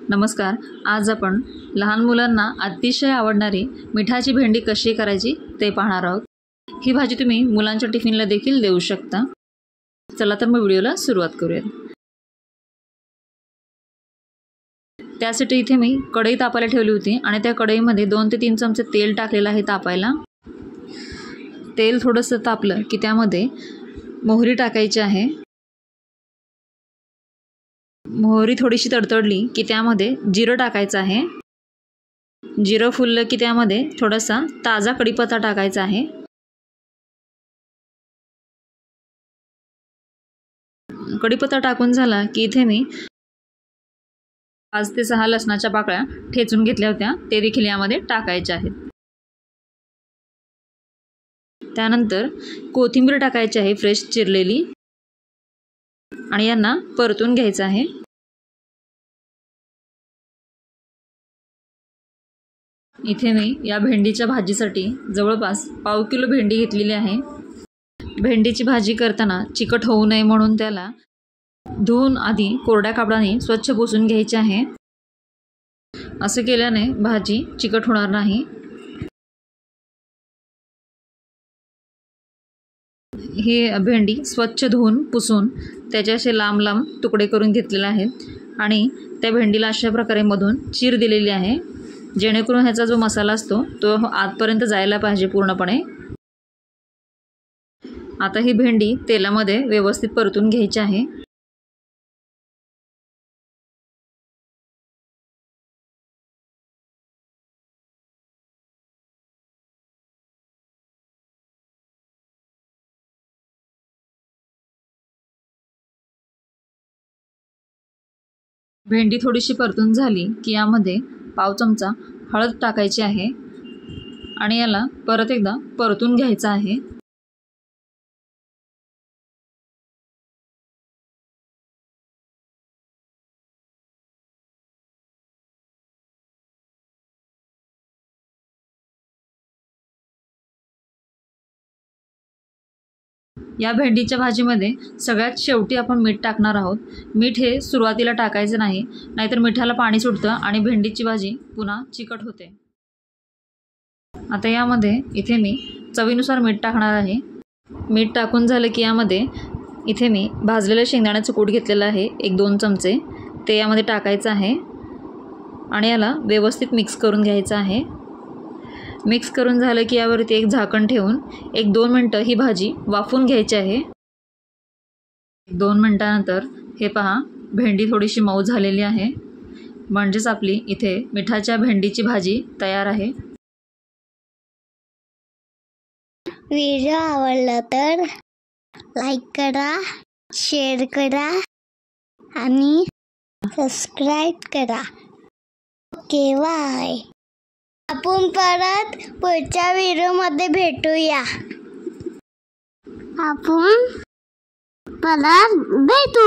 नमस्कार. आज आपण लहान मुलांना अतिशय आवडणारी मिठाची भेंडी कशी करायची ते पाहणार आहोत. ही भाजी तुम्ही मुलांच्या टिफिनला देखील देऊ शकता. चला तर मग व्हिडिओला सुरुवात करूयात. त्यासाठी इथे मी कढई तापायला ठेवली होती आणि त्या कढईमध्ये 2 ते 3 चमचे तेल टाकलेलं आहे तापायला. तेल थोडंसं तापलं की त्यामध्ये मोहरी टाकायची आहे. मोहरी थोडीशी तडतडली की त्यामध्ये जिरं टाकायचं आहे. जिरं फुललं की त्यामध्ये थोडासा ताजा कढीपत्ता टाकायचा आहे. कढीपत्ता टाकून झाला की इथे मी 5 ते 6 लसणाच्या पाकळ्या ठेचून घेतल्या होत्या, ते देखील यामध्ये टाकायच्या आहेत. त्यानंतर कोथिंबीर टाकायची आहे फ्रेश चिरलेली आणि यांना परतून घ्यायचं आहे. इथे मी या भेंडीच्या भाजीसाठी जवळपास पाव किलो भेंडी घेतलेली आहे. भेंडीची भाजी करताना चिकट होऊ नये म्हणून त्याला धुवून आधी कोरड्या कापडाने स्वच्छ पुसून घ्यायचे आहे. असं केल्याने भाजी चिकट होणार नाही. ही भेंडी स्वच्छ धुवून पुसून त्याचे असे लांब लांब तुकडे करून घेतलेले आहेत आणि त्या भेंडीला अशा प्रकारे मधून चीर दिलेली आहे, जेणेकरून ह्याचा जो मसाला असतो तो आतपर्यंत जायला पाहिजे पूर्णपणे. आता ही भेंडी तेलामध्ये व्यवस्थित परतून घ्यायची आहे. भेंडी थोडीशी परतून झाली की यामध्ये पाव चमचा हळद टाकायची आहे आणि याला परत एकदा परतून घ्यायचं आहे. या भेंडीच्या भाजीमध्ये सगळ्यात शेवटी आपण मीठ टाकणार आहोत. मीठ हे सुरुवातीला टाकायचं नाही, नाहीतर मिठाला पाणी सुटतं आणि भेंडीची भाजी पुन्हा चिकट होते. आता यामध्ये इथे मी चवीनुसार मीठ टाकणार आहे. मीठ टाकून झालं की यामध्ये इथे मी भाजलेलं शेंगदाण्याचं कूट घेतलेलं आहे 1-2 चमचे, ते यामध्ये टाकायचं आहे आणि याला व्यवस्थित मिक्स करून घ्यायचं आहे. मिक्स करून झालं की यावरती एक झाकण ठेवून 1-2 मिनटं ही भाजी वाफवून घ्यायची आहे. 2 मिनटानंतर हे पहा, भेंडी थोडीशी मऊ झालेली आहे. म्हणजेच आपली इथे मिठाच्या भेंडीची भाजी तयार आहे. व्हिडिओ आवडला तर लाईक करा, शेअर करा आणि सबस्क्राईब करा. Okay, bye. आपण परत पुढच्या व्हिडिओमध्ये भेटूया. आपण परत भेटू.